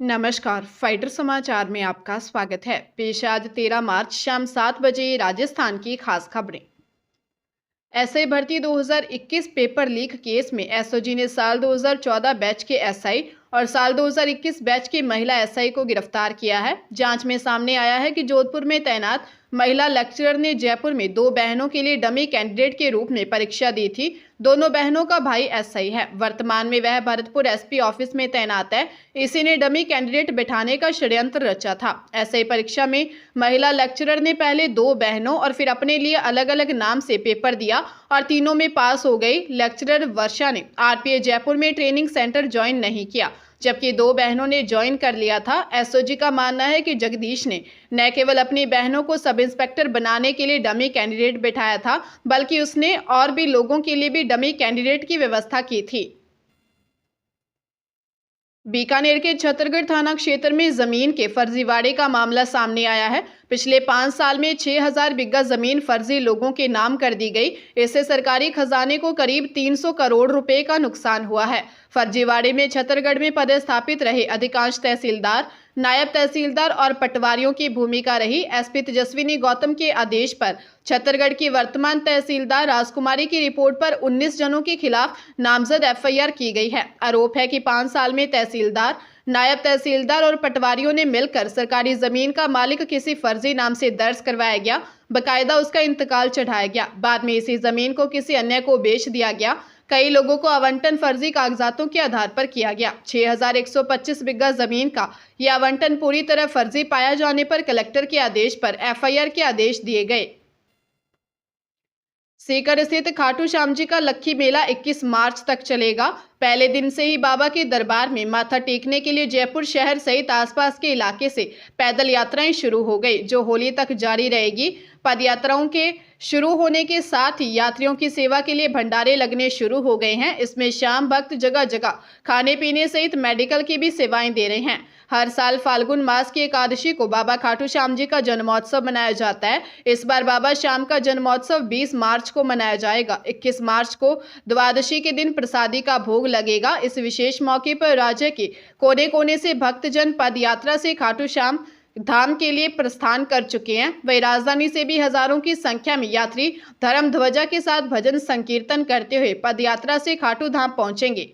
नमस्कार, फाइटर समाचार में आपका स्वागत है। पेश आज 13 मार्च शाम 7 बजे राजस्थान की खास खबरें। एसआई भर्ती 2021 पेपर लीक केस में एसओजी ने साल 2014 बैच के एसआई और साल 2021 बैच की महिला एसआई को गिरफ्तार किया है। जांच में सामने आया है कि जोधपुर में तैनात महिला लेक्चरर ने जयपुर में दो बहनों के लिए डमी कैंडिडेट के रूप में परीक्षा दी थी। दोनों बहनों का भाई एसआई है। वर्तमान में वह भरतपुर एसपी ऑफिस में तैनात है। इसी ने डमी कैंडिडेट बिठाने का षड्यंत्र रचा था। एसआई परीक्षा में महिला लेक्चरर ने पहले दो बहनों और फिर अपने लिए अलग अलग नाम से पेपर दिया और तीनों में पास हो गई। लेक्चरर वर्षा ने आरपीए जयपुर में ट्रेनिंग सेंटर ज्वाइन नहीं किया, जबकि दो बहनों ने ज्वाइन कर लिया था। एसओजी का मानना है कि जगदीश ने न केवल अपनी बहनों को सब इंस्पेक्टर बनाने के लिए डमी कैंडिडेट बिठाया था, बल्कि उसने और भी लोगों के लिए भी डमी कैंडिडेट की व्यवस्था की थी। बीकानेर के छतरगढ़ थाना क्षेत्र में जमीन के फर्जीवाड़े का मामला सामने आया है। पिछले 5 साल में 6000 बिघा जमीन फर्जी लोगों के नाम कर दी गई। इससे सरकारी खजाने को करीब 300 करोड़ रुपए का नुकसान हुआ है। फर्जीवाड़े में छतरगढ़ में पदस्थापित रहे अधिकांश तहसीलदार, नायब तहसीलदार और पटवारियों की भूमिका रही। एसपी तेजस्विनी गौतम के आदेश पर छतरगढ़ की वर्तमान तहसीलदार राजकुमारी की रिपोर्ट पर 19 जनों के खिलाफ नामजद एफआईआर की गई है। आरोप है कि 5 साल में तहसीलदार, नायब तहसीलदार और पटवारियों ने मिलकर सरकारी जमीन का मालिक किसी फर्जी नाम से दर्ज करवाया गया, बकायदा उसका इंतकाल चढ़ाया गया। बाद में इसी जमीन को किसी अन्य को बेच दिया गया। कई लोगों को आवंटन फर्जी कागजातों के आधार पर किया गया। 6125 बिघा जमीन का यह आवंटन पूरी तरह फर्जी पाया जाने पर कलेक्टर के आदेश पर एफआईआर के आदेश दिए गए। सीकर स्थित खाटू श्याम जी का लक्खी मेला 21 मार्च तक चलेगा। पहले दिन से ही बाबा के दरबार में माथा टेकने के लिए जयपुर शहर सहित आसपास के इलाके से पैदल यात्राएं शुरू हो गई, जो होली तक जारी रहेगी। पद यात्राओं के शुरू होने के साथ ही यात्रियों की सेवा के लिए भंडारे लगने शुरू हो गए हैं। इसमें शाम भक्त जगह जगह खाने पीने सहित मेडिकल की भी सेवाएं दे रहे हैं। हर साल फाल्गुन मास की एकादशी को बाबा खाटू श्याम जी का जन्मोत्सव मनाया जाता है। इस बार बाबा श्याम का जन्मोत्सव 20 मार्च को मनाया जाएगा। 21 मार्च को द्वादशी के दिन प्रसादी का भोग लगेगा। इस विशेष मौके पर राज्य के कोने कोने से भक्तजन पद यात्रा से खाटू श्याम धाम के लिए प्रस्थान कर चुके हैं। वही राजधानी से भी हजारों की संख्या में यात्री धर्म ध्वजा के साथ भजन संकीर्तन करते हुए पद यात्रा से खाटू धाम पहुंचेंगे।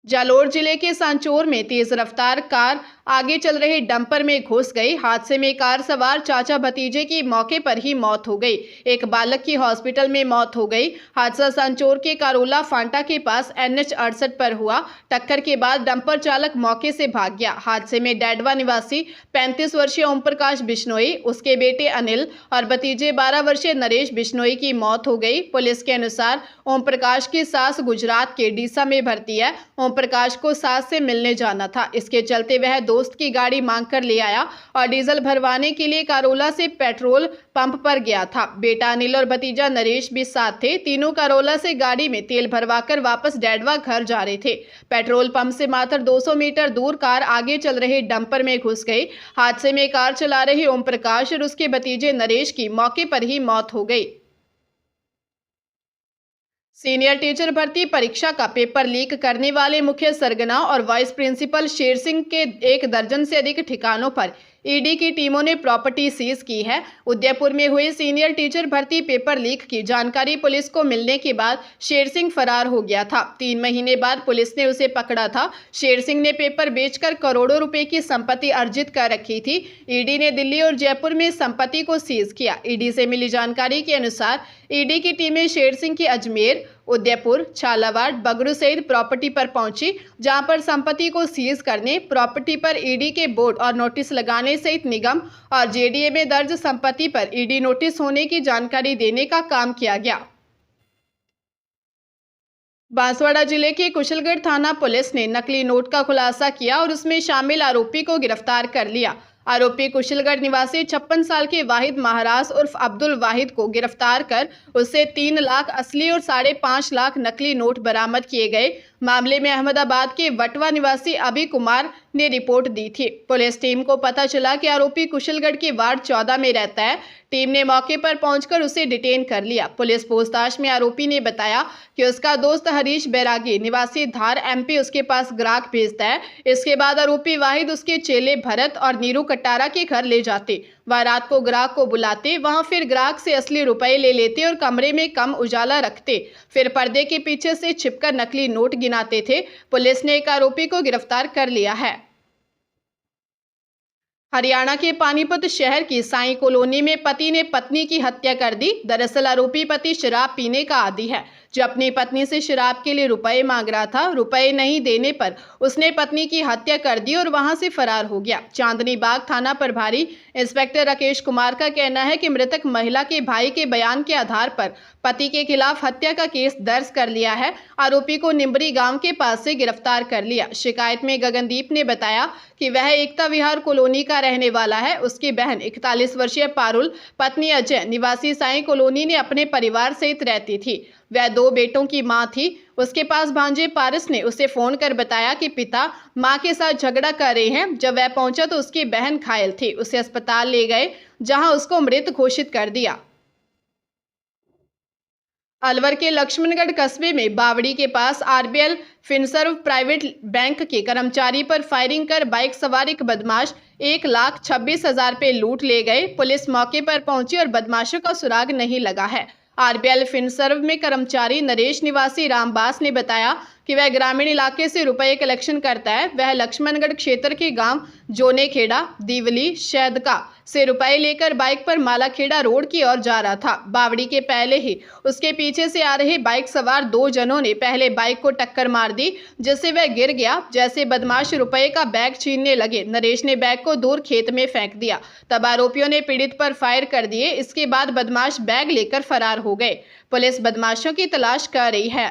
जालोर जिले के सांचौर में तेज रफ्तार कार आगे चल रहे डंपर में घुस गई। हादसे में कार सवार चाचा भतीजे की मौके पर ही मौत हो गई। एक बालक की हॉस्पिटल में मौत हो गई। हादसा सांचौर के कारोला फांटा के पास NH 68 पर हुआ। टक्कर के बाद डंपर चालक मौके से भाग गया। हादसे में डैडवा निवासी 35 वर्षीय ओम प्रकाश बिश्नोई, उसके बेटे अनिल और भतीजे 12 वर्षीय नरेश बिश्नोई की मौत हो गई। पुलिस के अनुसार ओम प्रकाश की सास गुजरात के डीसा में भर्ती है। ओम प्रकाश को सास से मिलने जाना था। इसके चलते वह दोस्त की गाड़ी मांग कर ले आया और डीजल भरवाने के लिए कारोला से पेट्रोल पंप पर गया था। बेटा अनिल और भतीजा नरेश भी साथ थे। तीनों कारोला से गाड़ी में तेल भरवाकर वापस डैडवा घर जा रहे थे। पेट्रोल पंप से मात्र 200 मीटर दूर कार आगे चल रहे डंपर में घुस गई। हादसे में कार चला रहे ओम प्रकाश और उसके भतीजे नरेश की मौके पर ही मौत हो गई। सीनियर टीचर भर्ती परीक्षा का पेपर लीक करने वाले मुख्य सरगना और वाइस प्रिंसिपल शेर सिंह के 1 दर्जन से अधिक ठिकानों पर ईडी की टीमों ने प्रॉपर्टी सीज की है। उदयपुर में हुए सीनियर टीचर भर्ती पेपर लीक की जानकारी पुलिस को मिलने के बाद शेर सिंह फरार हो गया था। 3 महीने बाद पुलिस ने उसे पकड़ा था। शेर सिंह ने पेपर बेचकर करोड़ों रुपए की संपत्ति अर्जित कर रखी थी। ईडी ने दिल्ली और जयपुर में संपत्ति को सीज किया। ईडी से मिली जानकारी के अनुसार ईडी की टीमें शेर सिंह की अजमेर, उदयपुर, झालावाड़, बगरू सहित प्रॉपर्टी पर पहुंची, जहां पर संपत्ति को सीज करने, प्रॉपर्टी पर ईडी के बोर्ड और नोटिस लगाने सहित निगम और जेडीए में दर्ज संपत्ति पर ईडी नोटिस होने की जानकारी देने का काम किया गया। बांसवाड़ा जिले के कुशलगढ़ थाना पुलिस ने नकली नोट का खुलासा किया और उसमें शामिल आरोपी को गिरफ्तार कर लिया। आरोपी कुशलगढ़ निवासी 56 साल के वाहिद महाराज उर्फ अब्दुल वाहिद को गिरफ्तार कर उससे 3 लाख असली और 5.5 लाख नकली नोट बरामद किए गए। मामले में अहमदाबाद के वटवा निवासी अभी कुमार ने रिपोर्ट दी थी। पुलिस टीम को पता चला कि आरोपी कुशलगढ़ के वार्ड 14 में रहता है। टीम ने मौके पर पहुंचकर उसे डिटेन कर लिया। पुलिस पूछताछ में आरोपी ने बताया कि उसका दोस्त हरीश बैरागी निवासी धार MP उसके पास ग्राहक भेजता है। इसके बाद आरोपी वाहिद उसके चेले भरत और नीरू कटारा के घर ले जाते। वह रात को ग्राहक को बुलाते, वहां फिर ग्राहक से असली रुपए ले लेते और कमरे में कम उजाला रखते। फिर पर्दे के पीछे से छिपकर नकली नोट गिनाते थे। पुलिस ने एक आरोपी को गिरफ्तार कर लिया है। हरियाणा के पानीपत शहर की साई कॉलोनी में पति ने पत्नी की हत्या कर दी। दरअसल आरोपी पति शराब पीने का आदी है, जो अपनी पत्नी से शराब के लिए रुपए मांग रहा था। रुपए नहीं देने पर उसने पत्नी की हत्या कर दी और वहां से फरार हो गया। चांदनी बाग थाना प्रभारी इंस्पेक्टर राकेश कुमार का कहना है कि मृतक महिला के भाई के बयान के आधार पर पति के खिलाफ हत्या का केस दर्ज कर लिया है। आरोपी को निम्बरी गांव के पास से गिरफ्तार कर लिया। शिकायत में गगनदीप ने बताया कि वह एकता विहार कॉलोनी का रहने वाला है। उसकी बहन 41 वर्षीय पारुल, पत्नी अजय निवासी साई कॉलोनी ने अपने परिवार सहित रहती थी। वह 2 बेटों की मां थी। उसके पास भांजे पारस ने उसे फोन कर बताया कि पिता मां के साथ झगड़ा कर रहे हैं। जब वह पहुंचा तो उसकी बहन घायल थी। उसे अस्पताल ले गए, जहां उसको मृत घोषित कर दिया। अलवर के लक्ष्मणगढ़ कस्बे में बावड़ी के पास RBL फिनसर्व प्राइवेट बैंक के कर्मचारी पर फायरिंग कर बाइक सवार एक बदमाश 1,26,000 रुपये लूट ले गए। पुलिस मौके पर पहुंची और बदमाशों का सुराग नहीं लगा है। RBL फिनसर्व में कर्मचारी नरेश निवासी रामबास ने बताया कि वह ग्रामीण इलाके से रुपए कलेक्शन करता है। वह लक्ष्मणगढ़ क्षेत्र के गांव जोनेखेड़ा, दीवली, शहदका से रुपए लेकर बाइक पर मालाखेड़ा रोड की ओर जा रहा था। बावड़ी के पहले ही उसके पीछे से आ रहे बाइक सवार 2 जनों ने पहले बाइक को टक्कर मार दी, जिससे वह गिर गया। जैसे बदमाश रुपए का बैग छीनने लगे, नरेश ने बैग को दूर खेत में फेंक दिया। तब आरोपियों ने पीड़ित पर फायर कर दिए। इसके बाद बदमाश बैग लेकर फरार हो गए। पुलिस बदमाशों की तलाश कर रही है।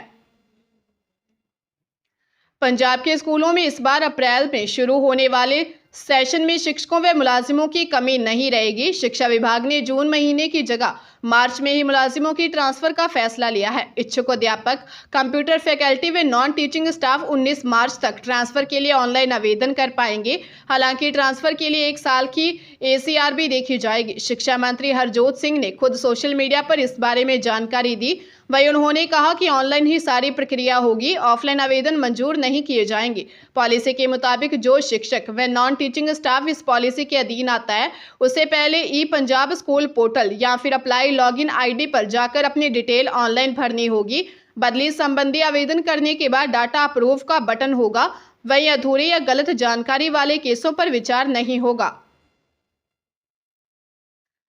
पंजाब के स्कूलों में इस बार अप्रैल में शुरू होने वाले सेशन में शिक्षकों व मुलाजिमों की कमी नहीं रहेगी। शिक्षा विभाग ने जून महीने की जगह मार्च में ही मुलाजिमों की ट्रांसफर का फैसला लिया है। इच्छुक अध्यापक, कंप्यूटर फैकल्टी व नॉन टीचिंग स्टाफ 19 मार्च तक ट्रांसफर के लिए ऑनलाइन आवेदन कर पाएंगे। हालांकि ट्रांसफर के लिए 1 साल की ACR भी देखी जाएगी। शिक्षा मंत्री हरजोत सिंह ने खुद सोशल मीडिया पर इस बारे में जानकारी दी। वहीं उन्होंने कहा कि ऑनलाइन ही सारी प्रक्रिया होगी, ऑफलाइन आवेदन मंजूर नहीं किए जाएंगे। पॉलिसी के मुताबिक जो शिक्षक व नॉन टीचिंग स्टाफ इस पॉलिसी के अधीन आता है, उसे पहले ई-पंजाब स्कूल पोर्टल या फिर अप्लाई लॉगिन ID पर जाकर अपनी डिटेल ऑनलाइन भरनी होगी। बदली संबंधी आवेदन करने के बाद डाटा अप्रूव का बटन होगा। वहीं अधूरे या गलत जानकारी वाले केसों पर विचार नहीं होगा।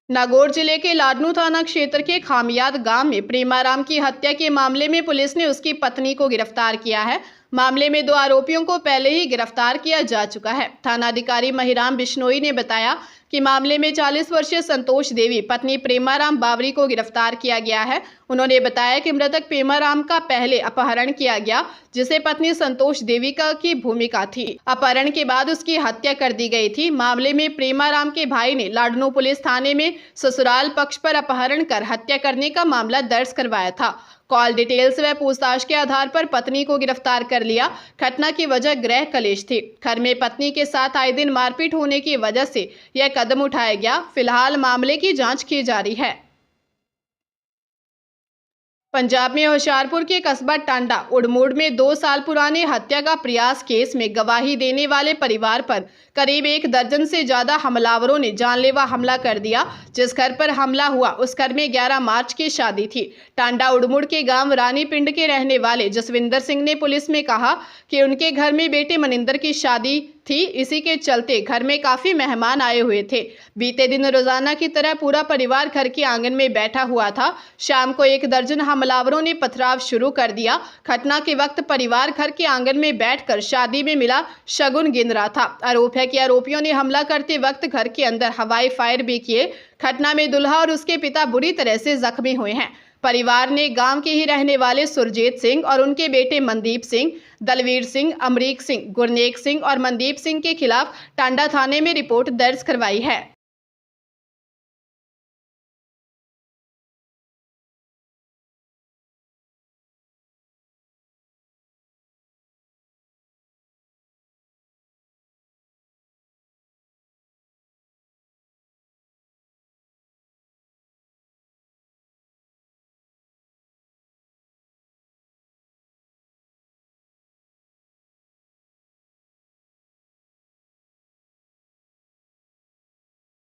नागौर जिले के लाडनू थाना क्षेत्र के खामियाद गांव में प्रेमाराम की हत्या के मामले में पुलिस ने उसकी पत्नी को गिरफ्तार किया है। मामले में 2 आरोपियों को पहले ही गिरफ्तार किया जा चुका है। थानाधिकारी महिराम बिश्नोई ने बताया कि मामले में 40 वर्षीय संतोष देवी पत्नी प्रेमाराम बावरी को गिरफ्तार किया गया है। उन्होंने बताया कि मृतक प्रेमाराम का पहले अपहरण किया गया, जिसे पत्नी संतोष देवी की भूमिका थी। अपहरण के बाद उसकी हत्या कर दी गई थी। मामले में प्रेमाराम के भाई ने लाडनू पुलिस थाने में ससुराल पक्ष पर अपहरण कर हत्या करने का मामला दर्ज करवाया था। कॉल डिटेल्स व पूछताछ के आधार पर पत्नी को गिरफ्तार कर लिया। घटना की वजह गृह कलेश थी। घर में पत्नी के साथ आए दिन मारपीट होने की वजह से यह कदम उठाया गया। फिलहाल मामले की जांच की जा रही है। पंजाब में होशियारपुर के कस्बा टांडा उड़मुड़ में 2 साल पुराने हत्या का प्रयास केस में गवाही देने वाले परिवार पर करीब 1 दर्जन से ज्यादा हमलावरों ने जानलेवा हमला कर दिया। जिस घर पर हमला हुआ उस घर में 11 मार्च की शादी थी। टांडा उड़मुड़ के गांव रानी पिंड के रहने वाले जसविंदर सिंह ने पुलिस में कहा कि उनके घर में बेटे मनिंदर की शादी थी। इसी के चलते घर में काफी मेहमान आए हुए थे। बीते दिन रोजाना की तरह पूरा परिवार घर के आंगन में बैठा हुआ था। शाम को 1 दर्जन हमलावरों ने पथराव शुरू कर दिया। घटना के वक्त परिवार घर के आंगन में बैठकर शादी में मिला शगुन गिन रहा था। आरोप है कि आरोपियों ने हमला करते वक्त घर के अंदर हवाई फायर भी किए। घटना में दुल्हा और उसके पिता बुरी तरह से जख्मी हुए हैं। परिवार ने गांव के ही रहने वाले सुरजीत सिंह और उनके बेटे मनदीप सिंह, दलवीर सिंह, अमरीक सिंह, गुरनेक सिंह और मनदीप सिंह के खिलाफ टांडा थाने में रिपोर्ट दर्ज करवाई है।